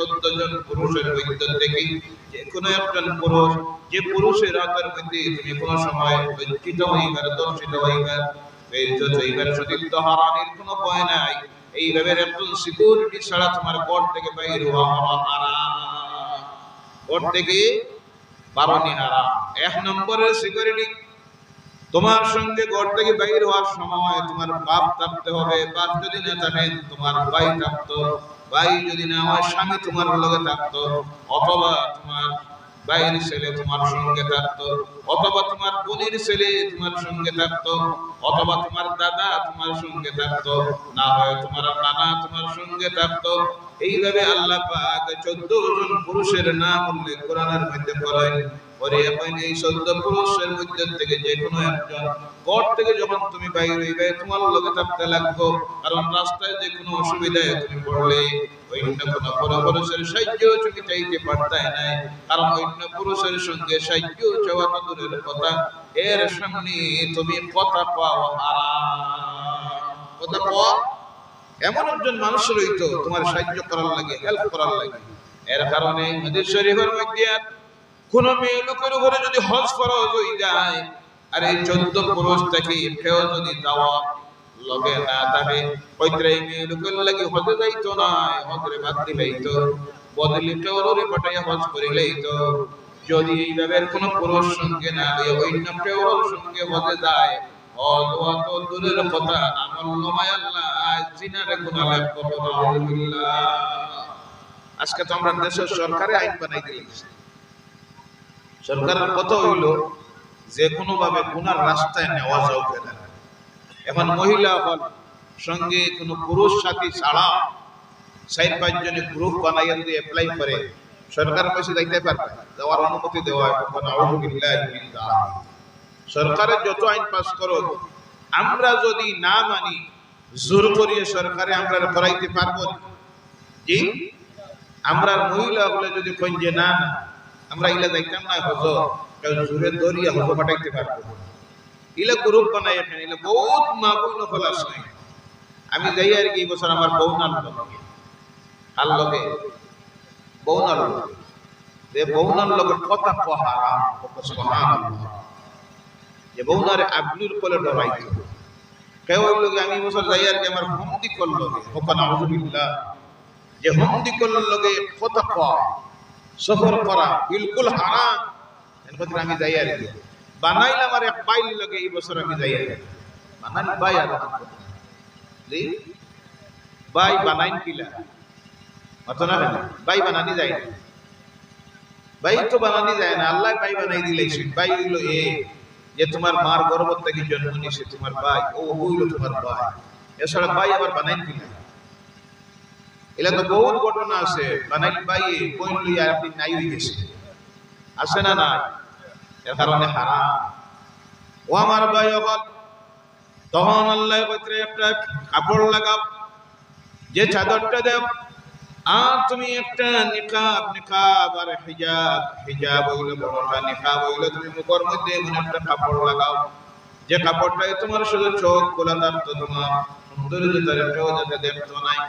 14 জন পুরুষের মধ্যে থেকে যে কোনো একজন পুরুষ, যে পুরুষের হাতের মধ্যে তুমি কোনো সময় বঞ্চিত হইবার, দর্শিত হইবার, বেইজ্জত হইবার, সতীত্ব হারানোর কোনো ভয় নাই। এইভাবে একজন সিকিউরিটি ছাড়া তোমার ঘর থেকে বাইরে হওয়া হারাম, ঘর থেকে বারণী হারাম। 1 নম্বরের সিকিউরিটি, তোমার সঙ্গে ঘর থেকে বাইরে হওয়ার সময় তোমার বাপ থাকতে হবে। বাপ যদি না থাকেন তোমার ভাই থাকতো, ভাই যদি না হয় স্বামী তোমার লগে থাকতো, অথবা তোমার ভাইয়ের ছেলে তোমার সঙ্গে থাকতো, অথবা তোমার বোনের ছেলে তোমার সঙ্গে থাকতো, অথবা তোমার দাদা তোমার সঙ্গে থাকতো, না হয় তোমার নানা তোমার সঙ্গে থাকতো। এইভাবে আল্লাহ পাক 14 জন পুরুষের নাম উল্লেখ কোরআনের মধ্যে করেন। পরে এখন এই 14 পুরুষের মধ্যে থেকে যে কোনো একজন ঘর থেকে যখন তুমি বাইরে হইবে তোমার লগে থাকতে লাগবে। কারণ রাস্তায় যে কোনো অসুবিধায় তুমি পড়লে অন্য কোনো পুরুষের সাহায্য তুমি চাইতে পারতাই নাই, কারণ অন্য পুরুষের সঙ্গে সাহায্য চাওয়া তো দূরের কথা, এর সামনে তুমি কথা পাওয়া হারাম। কথা পাওয়া, এমন একজন মানুষ রইতো তোমার সাহায্য করার লাগে, হেল্প করার লাগে। এর কারণে হাদিস শরীফের মধ্যে কোন মেয়ে লোকের উপরে যদি হজ ফরজ হয়ে যায়, আর এই 14 পুরুষ থেকে কেউ যদি দাওয়া লগে না থাকে, কইত্রে মেয়ে লোকের লাগে হজে যাইতো না, হজরে বাদ দিলাইতো, বদলি কেউ ওরে পাঠাইয়া হজ করিলাইতো। যদি এইভাবে কোন পুরুষ সঙ্গে না লইয়া অন্য কেউ সঙ্গে হজে যায়, হজ তো দূরের কথা, আমল নমায় আল্লাহ জিনারে গুনাহ লাগবে। আলহামদুলিল্লাহ। আজকে তো আমরা দেশের সরকারে আইন বানাই দিয়েছে। সরকারের কথা হইল যে কোনো ভাবে গুনার রাস্তায় নেওয়া যাও কেন। এখন মহিলা হল সঙ্গে কোনো পুরুষ সাথী ছাড়া 4-5 জনের গ্রুপ বানাইয়া যদি অ্যাপ্লাই করে, সরকার কাছে যাইতে পারবে, যাওয়ার অনুমতি দেওয়া হয়। সরকারের যত আইন পাস করো, আমরা যদি না মানি, জোর করিয়ে সরকারে আমরা করাইতে পারবো না। জি, আমরা মহিলা হলে যদি কই যে না না আমরা ইলা যাইতাম না হজ, কেউ জোরে দরিয়া হজ পাঠাইতে পারবো, ইলা গ্রুপ বানাই এখানে ইলা বহুত মাগুল ফল আসে। আমি যাই আর কি বছর আমার বউনার লগে, আর লগে বউনার লগে, যে বউনার লগে কথা কহা হারাম। সুবহানাল্লাহ। যে বউনারে আব্দুল কোলে ডরাইতো, কেউ লগে আমি বছর যাই আর কি আমার হুমদি কল লগে, ওকা নাউযুবিল্লাহ, যে হুমদি কল লগে কথা কওয়া, সফর করা বিলকুল হারাম। এর আমি যাই আর কি বানাইলাম আর এক বাইল লগে এই বছর আমি যাই আর বানাই বাই আর জি বাই বানাইন কিলা অত না বাই বানানি যায় না, বাই তো বানানি যায় না, আল্লাহ বাই বানাই দিলাইছেন। বাই হইল এ যে তোমার মার গর্ভ থেকে জন্ম নিয়েছে তোমার ভাই, ও হইল তোমার ভাই। এছাড়া ভাই আবার বানাইন কিলা, এলা তো বহুত ঘটনা আছে। বানাইন ভাই কইল লইয়া আপনি নাই হই গেছে, আছে না না? এর কারণে হারাম। ও আমার ভাই হল, তখন আল্লাহ কইতে একটা কাপড় লাগাও, যে চাদরটা দেব, আর তুমি একটা নিকাব, নিকাব আর হিজাব, হিজাব হইলো বড়টা, নিকাব হইলো তুমি মুখের মধ্যে এমন একটা কাপড় লাগাও, যে কাপড়টাই তোমার শুধু চোখ খোলা থাকতো, তোমার সৌন্দর্যতার কেউ যাতে দেখতো নাই।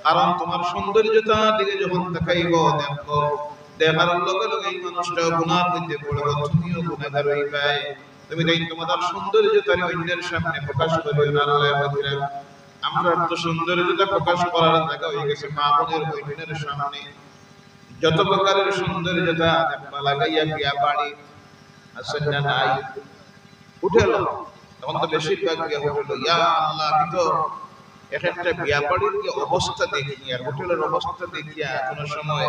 কারণ তোমার সৌন্দর্যতা দিকে যখন দেখাইব, দেখো দেখার লগে লগে এই মানুষটা গুনার মধ্যে পড়বে, তুমিও গুনাহগার হইবে। তুমি তাই তোমাদের সৌন্দর্যতার অন্যের সামনে প্রকাশ করিও না। আল্লাহ বলেন আমরা তো সৌন্দর্যতা প্রকাশ করার জায়গা হয়ে গেছে মা বোনের অন্যের সামনে। যত প্রকারের সৌন্দর্যতা দেখবা লাগাইয়া বিয়া বাড়ি আসেন না নাই উঠে এলো, তখন তো বেশিরভাগ বিয়া উঠলো। ইয়া আল্লাহ, আমি তো একটা বিয়া বাড়ির যে অবস্থা দেখি আর হোটেলের অবস্থা দেখিয়া কোন সময়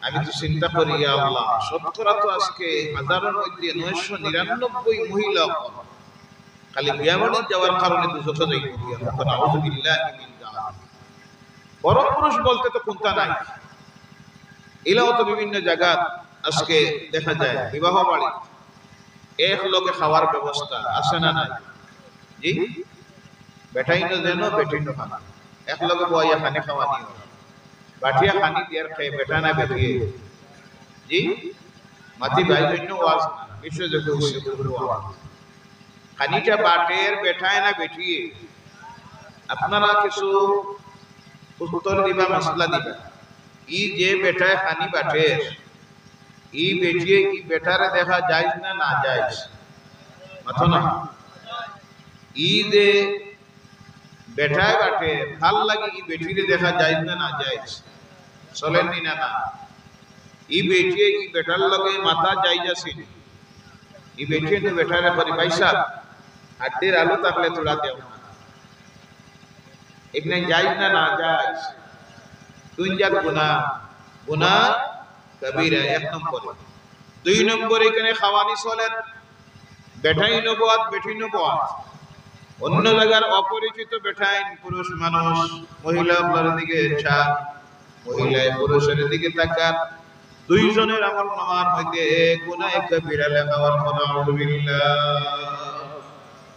আমি তো চিন্তা করি, ইয়া আল্লাহ, শতকরা তো আজকে হাজারের মধ্যে 999 মহিলা খালি বিয়া বাড়ি যাওয়ার কারণে দুজকে যাই। নাউযুবিল্লাহি মিন যালিক। বড় পুরুষ বলতে তো কোনটা নাই, এলাও তো বিভিন্ন জায়গা আজকে দেখা যায় বিবাহ বাড়ি এক লোকে খাওয়ার ব্যবস্থা আছে না নাই? জি, বেটাইনো যেন বেটিনো খানা এক লোকে বইয়া খানে খাওয়ানি, বাটিয়া খানি দিয়ার খাই বেটা না বেটিয়ে। জি, মাতি ভাই জন্য ওয়াজ বিশ্ব জগৎ ওয়াজ খানিটা বাটের বেটায় না বেটিয়ে। আপনারা কিছু উত্তর দিবা, মাসলা দিবা। ই যে বেটায় হানি বাটে ই বেটিয়ে কি বেটারে দেখা যায় না না যায় মাথো না ই যে বেটায় বাটে ভাল লাগে ই বেটিরে দেখা যায় না না যায় চলেন নি না না ই বেটিয়ে কি বেটার লগে মাথা যাই যাছিল ই বেটিয়ে তো বেটারে পরি পয়সা হাড্ডির আলু থাকলে তোলা দেও না এখানে যাই না না যায় দুই জাত গুনাহ গুনাহ কবিরা এক নম্বরে দুই নম্বরে এখানে খাওয়ানি চলেন বেটাই নবুয়াত বেটি নবুয়াত অন্য জায়গার অপরিচিত বেটাইন পুরুষ মানুষ মহিলা আপনার দিকে চান মহিলায় পুরুষের দিকে তাকান দুইজনের আমল নামার মধ্যে গুনাহ কবিরা লেখা হওয়ার নাউযুবিল্লাহ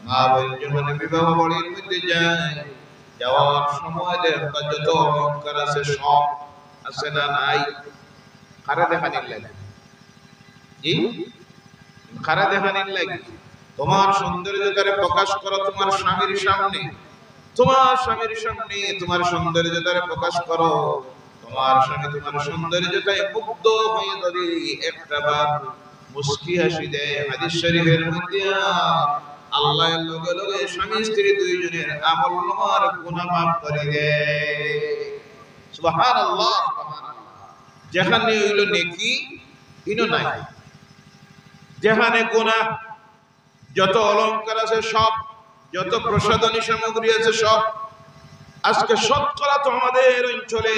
মা বোন যখন বিবাহ বাড়ির মধ্যে যায় যাওয়ার সময় দেখা যত অলংকার আছে সব আছে না নাই কারা দেখানির লাগে জি কারা দেখানির লাগে তোমার সৌন্দর্যতারে প্রকাশ করো তোমার স্বামীর সামনে তোমার স্বামীর সামনে তোমার সৌন্দর্যতারে প্রকাশ করো তোমার স্বামী তোমার সৌন্দর্যতায় মুগ্ধ হয়ে যদি একটাবার মুস্কি হাসি দেয় হাদিস শরীফের মধ্যে আল্লাহ লগে লগে স্বামী স্ত্রী দুইজনের আমল নামার গুনাহ মাফ করে দেয় সুবহানাল্লাহ যেখানে হইল নেকি ইনো নাই যেখানে গুনাহ যত অলংকার আছে সব যত প্রসাধনী সামগ্রী আছে সব আজকে শতকরা তো আমাদের অঞ্চলে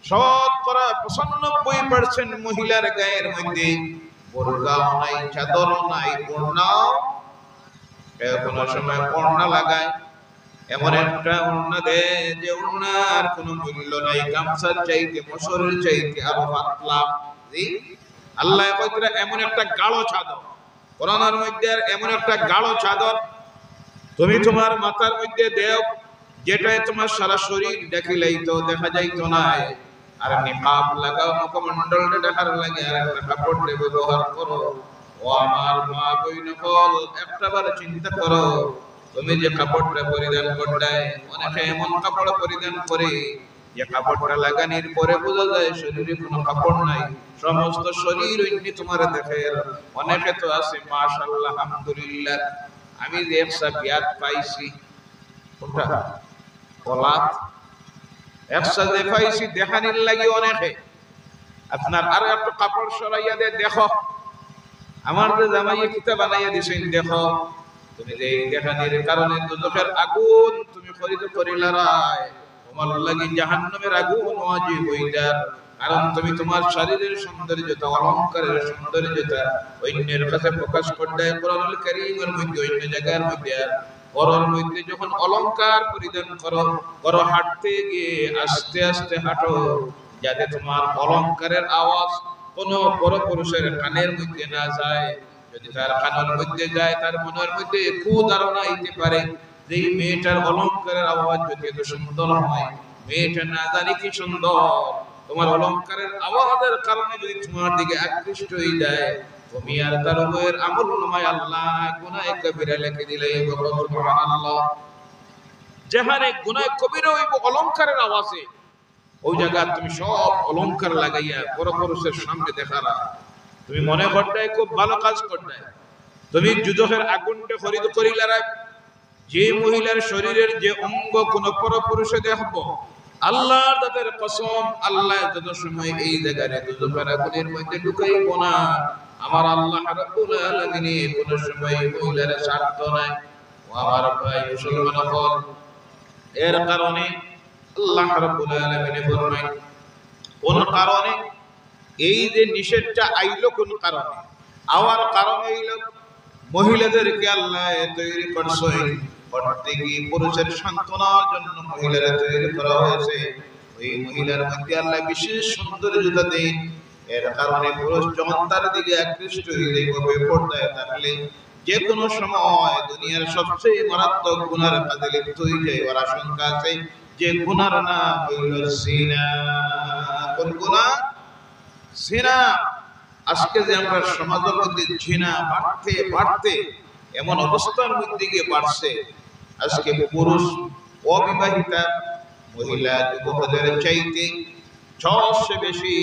শতকরা 95% মহিলার গায়ের মধ্যে বোরকাও নাই চাদরও নাই ওড়নাও কোনো সময় ওড়না লাগায় এমন একটা ওড়না দেয় যে ওড়নার কোনো মূল্য নাই গামছার চাইতে মশরের চাইতে আরো পাতলা আল্লাহ কইরা এমন একটা গাঢ় চাদর কোরআনের মধ্যে এমন একটা গাঢ় চাদর তুমি তোমার মাথার মধ্যে দেও যেটাই তোমার সারা শরীর দেখিলেই তো দেখা যাইতো না আর নিকাব লাগাও মুখমণ্ডলটা ঢাকার লাগে আর একটা কাপড় ব্যবহার করো ও আমার মা বইনকল একটাবার চিন্তা করো তুমি যে কাপড়টা পরিধান করলে অনেকে এমন কাপড় পরিধান করে যে কাপড়টা লাগানোর পরে বোঝা যায় শরীরে কোনো কাপড় নাই সমস্ত শরীর অন্য তোমার দেখে অনেকে তো আছে মাশাআল্লাহ আলহামদুলিল্লাহ আমি যে একটা বিয়াত পাইছি কোনটা কলাত একসাথে পাইছি দেখানির লাগি অনেকে আপনার আর একটা কাপড় সরাইয়া দে দেখো আমার যে জামাইয়ে কিতাব বানাইয়া দিছেন দেখো তুমি যে দেখানির কারণে দুজকের আগুন তুমি খরিদ করিলারায় তোমার লাগি জাহান্নামের আগুন ওয়াজিব হইদার কারণ তুমি তোমার শরীরের সৌন্দর্যতা অলংকারের সৌন্দর্যতা অন্যের কাছে প্রকাশ করতে কোরআনুল কারীমের মধ্যে অন্য জায়গার মধ্যে ঘরের মধ্যে যখন অলংকার পরিধান করো হাঁটতে গিয়ে আস্তে আস্তে হাঁটো যাতে তোমার অলংকারের আওয়াজ কোনো বড় পুরুষের কানের মধ্যে না যায় যদি তার কানের মধ্যে যায় তার মনের মধ্যে একটু ধারণা হইতে পারে যে মেয়েটার অলংকারের আওয়াজ যদি এত সুন্দর হয় মেয়েটা না জানি কি সুন্দর তোমার অলংকারের আওয়াজের কারণে যদি তোমার দিকে আকৃষ্ট হয়ে যায় তুমি আর তার উপর আমল নামায় আল্লাহ গুনাহ কবিরা লিখে দিলে সুবহানাল্লাহ যেখানে গুনাহ কবিরা হইব অলংকারের আওয়াজে ওই জায়গা তুমি সব অলংকার লাগাইয়া পরপুরুষের সামনে দেখারা তুমি মনে করতে খুব ভালো কাজ করতে তুমি যুদ্ধের আগুনটা খরিদ করিলারা যে মহিলার শরীরের যে অঙ্গ কোন পরপুরুষে দেখবো আল্লাহর তাদের কসম আল্লাহ যত সময় এই জায়গায় যুদ্ধের আগুনের মধ্যে ঢুকাইব না আমার আল্লাহ রাব্বুল আলামিন কোন সময় মহিলার স্বার্থ নাই ও আমার ভাই মুসলমান হল এর কারণে আল্লাহ রাব্বুল আলামিন ফরমায় কোন কারণে এই যে নিষেধটা আইলো কোন কারণে আওয়ার কারণে হইল মহিলাদেরকে আল্লাহ তৈরি করছেন প্রত্যেকই পুরুষের সান্ত্বনার জন্য মহিলারা তৈরি করা হয়েছে ওই মহিলার মধ্যে আল্লাহ বিশেষ সৌন্দর্যতা দেন এর কারণে পুরুষ যখন তার দিকে আকৃষ্ট হয়ে যাবে পর্দায় থাকলে যে কোনো সময় দুনিয়ার সবচেয়ে মারাত্মক গুনার কাজে লিপ্ত হয়ে যায় ওর আশঙ্কা আছে যে গুনার নাম হইল জিনা কোন গুনাহ জিনা আজকে যে আমরা সমাজের মধ্যে জিনা বাড়তে বাড়তে এমন অবস্থার মধ্যে গিয়ে বাড়ছে আজকে পুরুষ অবিবাহিতা মহিলা যুবকদের চাইতে সবচেয়ে বেশি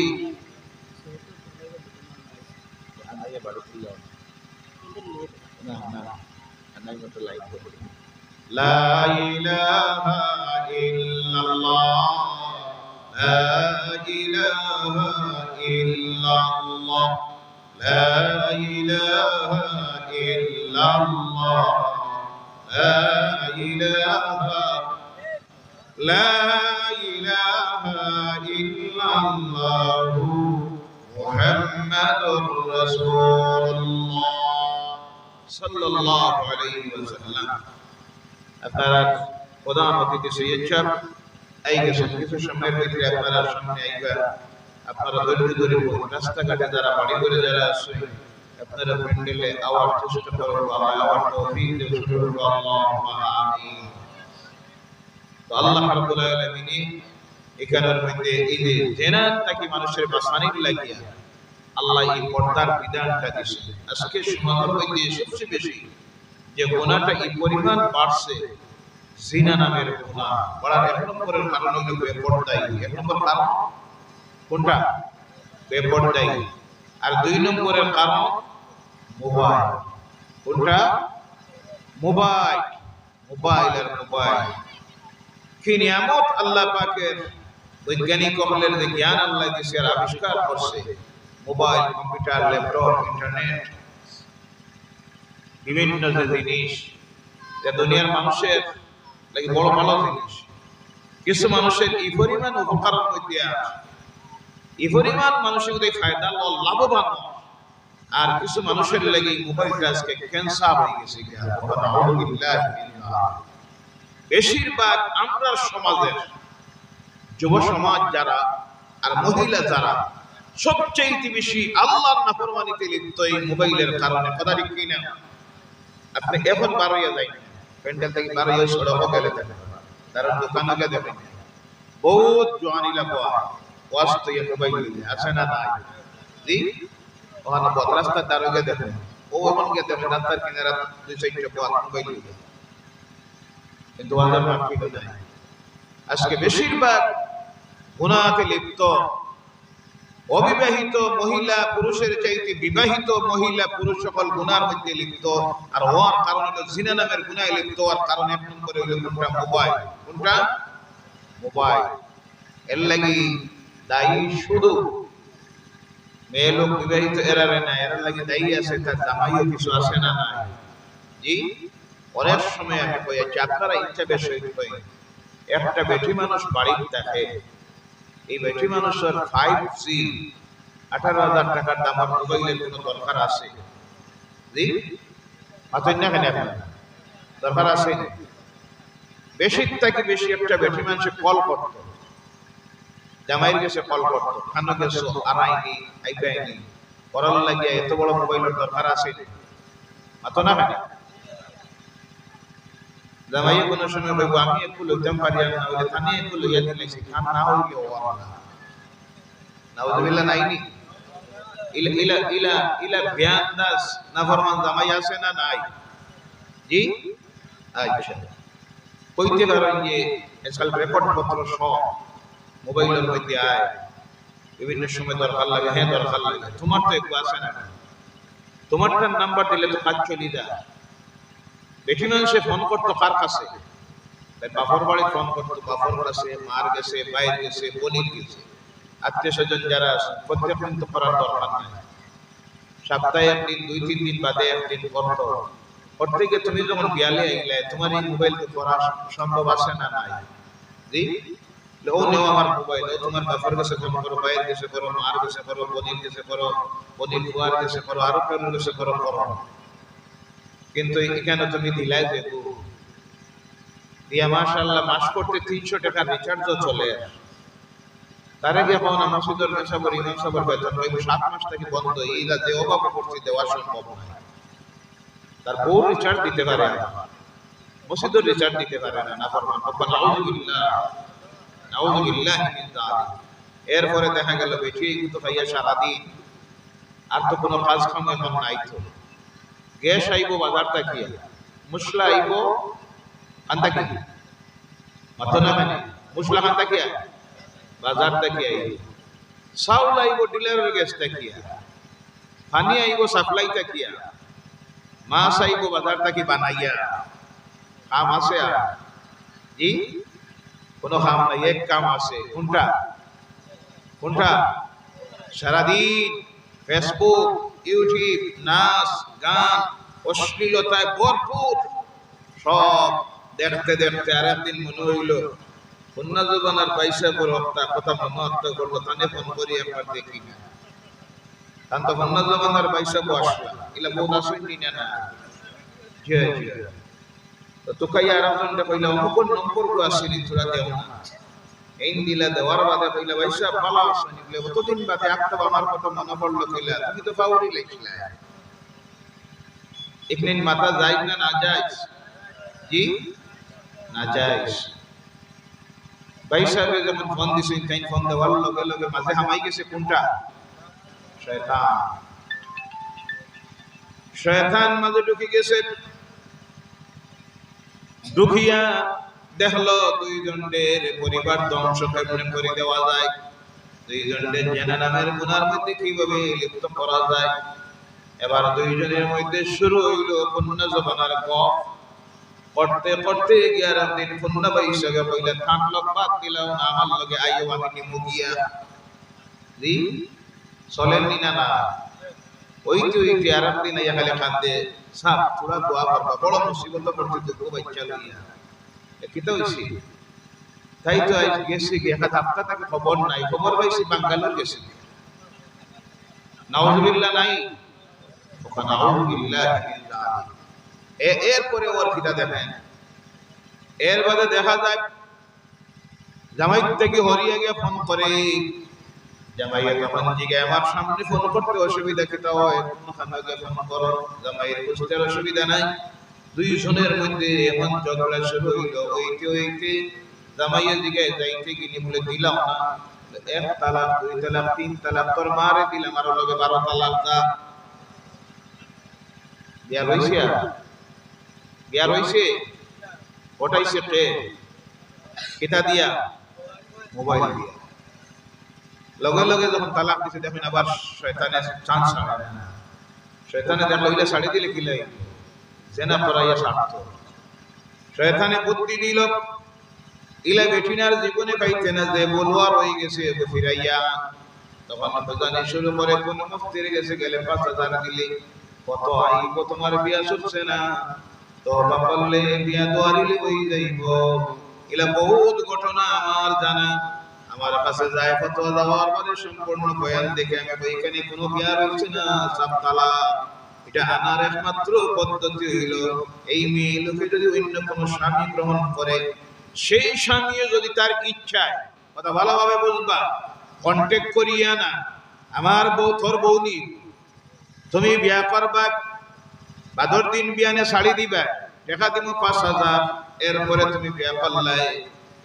লা ইলাহা ইল্লাল্লাহ লা ইলাহা ইল্লাল্লাহ লা ইলাহা ইল্লাল্লাহ লা ইলাহা لا إله إلا الله محمد رسول الله صلى الله عليه وسلم আপনারা প্রধান অতিথি সৈয়দ সাহেব এই গেছেন কিছু সময়ের ভিতরে আপনারা সামনে আইবা আপনারা ধৈর্য ধরে রাস্তাঘাটে যারা বাড়ি করে যারা আছে আপনারা প্যান্ডেলে আওয়াজ চেষ্টা করুন আল্লাহ আওয়াজ তৌফিক দেন শুরু আল্লাহুম্মা আমিন তো আল্লাহ রাব্বুল আলামিন এখানের মধ্যে এই যে জেনাতটাকে মানুষের বাঁচানির লাগিয়া আল্লাহ এই পর্দার বিধানটা দিয়েছে আজকে সমাজের মধ্যে সবচেয়ে বেশি যে গুনাহটা এই পরিমাণ বাড়ছে জিনা নামের গুনাহ বড় এক নম্বরের কারণ হলো বেপরদাই এক নম্বর কারণ কোনটা বেপরদাই আর দুই নম্বরের কারণ মোবাইল কোনটা মোবাইল মোবাইল কি নিয়ামত আল্লাহ পাকের বৈজ্ঞানিক হলের যে জ্ঞান আল্লাহ দিয়েছে আর আবিষ্কার করছে মোবাইল কম্পিউটার ল্যাপটপ ইন্টারনেট বিভিন্ন যে জিনিস যা দুনিয়ার মানুষের লাগি বড় ভালো জিনিস কিছু মানুষের এই পরিমাণ উপকারের মধ্যে আছে এই পরিমাণ মানুষের মধ্যে ফায়দা লাভবান আর কিছু মানুষের লাগি মোবাইলটা আজকে ক্যান্সার হয়ে গেছে বেশিরভাগ আমরা সমাজের যুব সমাজ যারা আর মহিলা যারা সবচেয়ে বেশি আল্লাহর নাফরমানিতে লিপ্ত এই মোবাইলের কারণে কথা ঠিক কিনা আপনি এখন বার হইয়া যাই প্যান্ডেল থেকে বার হইয়া সড়ক গেলে তার দোকানে গেলে দেখেন বহুত জওয়ানিলা ওয়াজ তো এই মোবাইল আছে না নাই জি ওখানে বদ রাস্তা তার হইয়া দেখেন ও এমন কে দেখেন রাস্তার কিনারা দুই চারটা পথ মোবাইল কিন্তু ওয়াজের মাহফিল নাই আজকে বেশিরভাগ গুনাহতে লিপ্ত অবিবাহিত মহিলা পুরুষের চাইতে বিবাহিত মহিলা পুরুষ সকল গুনার মধ্যে লিপ্ত আর হওয়ার কারণ হলো জিনা নামের গুনায় লিপ্ত হওয়ার কারণ এক নম্বরে হলো কোনটা মোবাইল এর লাগি দায়ী শুধু মেয়ে লোক বিবাহিত এরারে না এর লাগি দায়ী আছে তার জামাইও কিছু আছে না নাই জি অনেক সময় আমি কইছি আপনারা ইচ্ছা বেশি হই একটা বেটি মানুষ বাড়িতে থাকে এই বেটি মানুষের 5G 18,000 টাকার দামের মোবাইলের কোনো দরকার আছে জি মাথায় না কেন দরকার আছে বেশি থেকে বেশি একটা বেটি মানুষ কল করত জামাইয়ের কাছে কল করত খানো গেছে আরাইনি আইবাইনি করার লাগিয়া এত বড় মোবাইলের দরকার আছে মাথা না কেন জামাইয়ে কোন সময় বলবো আমি একটু লইতাম পারি না হইলে থানে একটু লইয়া দিলেছি খান না হইলে ও আল্লাহ নাউযুবিল্লাহ নাইনি ইলা বিয়ান্দাস নাফরমান জামাই আছে না নাই জি আচ্ছা কইতে পারেন যে এসকাল রেকর্ড পত্র সব মোবাইলের মধ্যে আয় বিভিন্ন সময় দরকার লাগে হ্যাঁ দরকার লাগে তোমার তো একটু আছে না তোমারটার নাম্বার দিলে তো কাজ চলে যায় বেটি মানুষে ফোন করতো কার কাছে বাপর বাড়ি ফোন করতো বাপর কাছে মার গেছে বাইর গেছে বোনের গেছে আত্মীয় স্বজন যারা প্রত্যেক দিন তো করার দরকার নাই সপ্তাহে একদিন 2-3 দিন বাদে একদিন করতো করতে গিয়ে তুমি যখন বিয়ালে আইলে তোমার এই মোবাইল তো করা সম্ভব আছে না নাই জি ও নেও আমার মোবাইল ও তোমার বাপর কাছে ফোন করো বাইর গেছে করো মার গেছে করো বোনের গেছে করো বোনের বুয়ার গেছে করো আরো কারোর গেছে করো কিন্তু এখানে তুমি দিলাই দেখো দিয়া মাশাআল্লাহ মাস করতে 300 টাকা রিচার্জও চলে তার আগে পাও না মাসুদুর মেসাবর ইমাম সাহেবের বেতন হই 7 মাস থেকে বন্ধ এইটা যে অভাব করতে দেওয়া সম্ভব নয় তার বউ রিচার্জ দিতে পারে না মসজিদের রিচার্জ দিতে পারে না নাফরমান নাউযুবিল্লাহ মিন যালিক এরপরে দেখা গেল বেটি তো ভাইয়া সারা দিন আর তো কোনো কাজ কাম এখন নাই তো গ্যাস আইবো বাজার থেকে মুসলা আইবো আনতা কি মাথা না মানে মুসলা আনতা কি বাজার থেকে আইবো চাউল আইব ডিলারের গ্যাস থাকিয়া, পানি আইব সাপ্লাই থাকিয়া, মাছ আইব বাজার থাকি বানাইয়া। কাম আছে আর জি কোনো কাম নাই, এক কাম আছে। কোনটা? কোনটা? সারাদিন ফেসবুক, ইউটিউব, নাচ গান, অশ্লীলতায় ভরপুর। সব দেখতে দেখতে আর একদিন মনে হইল কন্যা জবানার পয়সা করে হত্যা কথা মনে হত্যা করবো, তানে ফোন করি একবার দেখি না। তান তো কন্যা জবানার পয়সা বসলা এলা বহুত আসেনি না না জি জি। তো তোকাই আর একজনটা কইলা অমুক নম্বর গো আসেনি তোরা দেও না। এই দিলা দেওয়ার বাদে কইলা পয়সা ভালো আসেনি বলে কতদিন বাদে একটা আমার কথা মনে পড়লো, কইলা তুমি তো পাউরি লেখিলা। এখানে মাথা যায় না না যায়? জি না যায়। ভাই সাহেব যেমন ফোন দিছেন, তাই ফোন দেওয়ার লগে লগে মাঝে হামাই গেছে কোনটা? শয়তান। শয়তান মাঝে ঢুকে গেছে। ঢুকিয়া দেখলো দুইজনের পরিবার ধ্বংস কেমনে করে দেওয়া যায়, দুইজনের জেনা নামের গুনার মধ্যে কিভাবে লিপ্ত করা যায়। এবার দুইজনের মধ্যে শুরু হইল কন্যা জবানার গপ। করতে করতে গিয়ার দিন কন্যা বাইশাকে কইলে থাক লোক বাদ দিলাও না, আমার লগে আইও আমি নিমু গিয়া। জি চলেন নি না না ওইটি ওইটি আর দিন আইয়া খালি কান্দে সাপ পুরা দোয়া করবা, বড় মুসিবত পড়তে দুঃখ বাচ্চা লইয়া কিতা হইছি। তাই তো আজ গেছি একটা হাপ্তা তাকে খবর নাই, খবর পাইছি বাঙ্গালোর গেছি। নাউজুবিল্লাহ নাই, নাউজুবিল্লাহ। এরপরে ওর কিতা দেখেন, এর বাদে দেখা যায় জামাই থেকে হরিয়া গিয়ে ফোন করে। জামাইয়া তখন জিগে আমার সামনে ফোন করতে অসুবিধা কিতা হয়, কোনখানে গিয়ে ফোন করো, জামাইয়ের বুঝতে অসুবিধা নাই। দুইজনের মধ্যে এমন ঝগড়া শুরু হইল। ওইতে ওইতে জামাইয়া জিগে যাইতে গিনি বলে দিলাম না, এক তালাক, দুই তালাক, তিন তালাক, তোর মারে দিলাম আরো লগে 12 তালাক দা। বিয়া রইছে, বিয়া রইছে, ওটাইছে কে কিতা দিয়া? মোবাইল দিয়া। লগে লগে যখন তালাক দিছে দেখেন আবার শয়তানে চান্স ছাড়ে না। শয়তানে দেখলো ইলা ছাড়ি দিলে কি লাই জেনা করাইয়া ছাড়ত। শয়তানে বুদ্ধি দিল ইলা বেটিনার জীবনে পাইতে না, যে বলওয়ার হয়ে গেছে ফিরাইয়া। তখন প্রধানে শুরু করে কোন মুফতির গেছে গেলে 5000 দিলে কত আইব, তোমার বিয়া চলছে না, তো বাপলে বিয়া দোয়ারিলে হই যাইব। ইলা বহুত ঘটনা আমার জানা। আমার কাছে যায় ফতোয়া দেওয়ার পরে সম্পূর্ণ বয়ান দেখে আমি ওইখানে কোনো বিয়া রয়েছে না, সব তালাক। এটা আনার একমাত্র পদ্ধতি হইল এই মেয়ে লোকে যদি অন্য কোনো স্বামী গ্রহণ করে, সেই স্বামীও যদি তার ইচ্ছায়, কথা ভালোভাবে বুঝবা, কন্ট্যাক্ট করিয়া না আমার বউ তোর বউনি, তুমি বিয়া করবা, বাদর দিন বিয়ানে শাড়ি দিবা, টাকা দিব 5000, এরপরে তুমি বিয়া করলাই,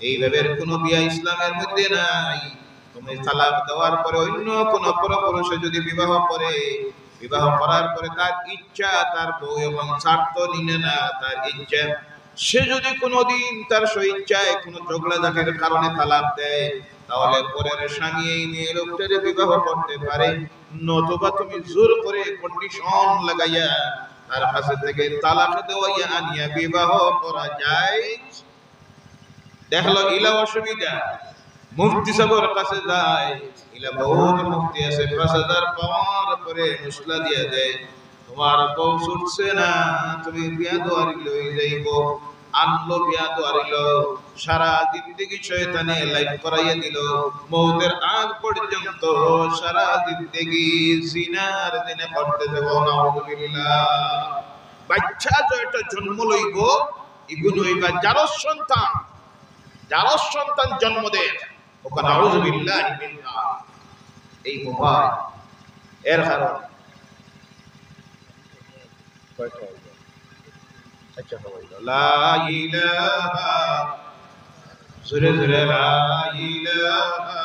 এইভাবে কোনো বিয়া ইসলামের মধ্যে নাই। তুমি তালাক দেওয়ার পরে অন্য কোন পরপুরুষে যদি বিবাহ করে, বিবাহ করার পরে তার ইচ্ছা, তার বউ এবং স্বার্থ নিনে না, তার ইচ্ছা, সে যদি কোনোদিন তার স্বইচ্ছায় কোনো ঝগড়া ঝাঁটির কারণে তালাক দেয়, তাহলে পরের স্বামী এই মেয়ে লোকটারে বিবাহ করতে পারে। নতুবা তুমি জোর করে কন্ডিশন লাগাইয়া তার কাছে থেকে তালাক দেওয়াইয়া আনিয়া বিবাহ করা যায়। দেখলো ইলা অসুবিধা, মুফতি সাহেবের কাছে যায়, ইলা বহুত মুফতি আছে, 5000 পাওয়ার পরে মুসলা দিয়া দেয়, তোমার বউ ছুটছে না, তুমি বিয়া দোয়ারি লই যাইব। আনলো বিয়া দোয়ারিল, সারা জিন্দেগি শয়তানে লাইফ করাইয়া দিল, মৌতের আগ পর্যন্ত সারা জিন্দেগি জিনার দিনে পড়তে দেব। নাউযুবিল্লাহ। বাচ্চা যত জন্ম লইব ইগুন হইবা জারস সন্তান, জারস সন্তান জন্ম দেয়, ওখানে নাউযুবিল্লাহ মিনাল্লাহ। এই মোবাইল এর কারণ আচ্ছা লা ইলাহা, জোরে জোরে লা ইলাহা।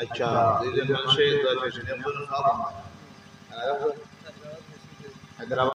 আচ্ছা দুইজন মানুষের দোয়া চাইছেন, একজন খাওয়া হায়দ্রাবাদ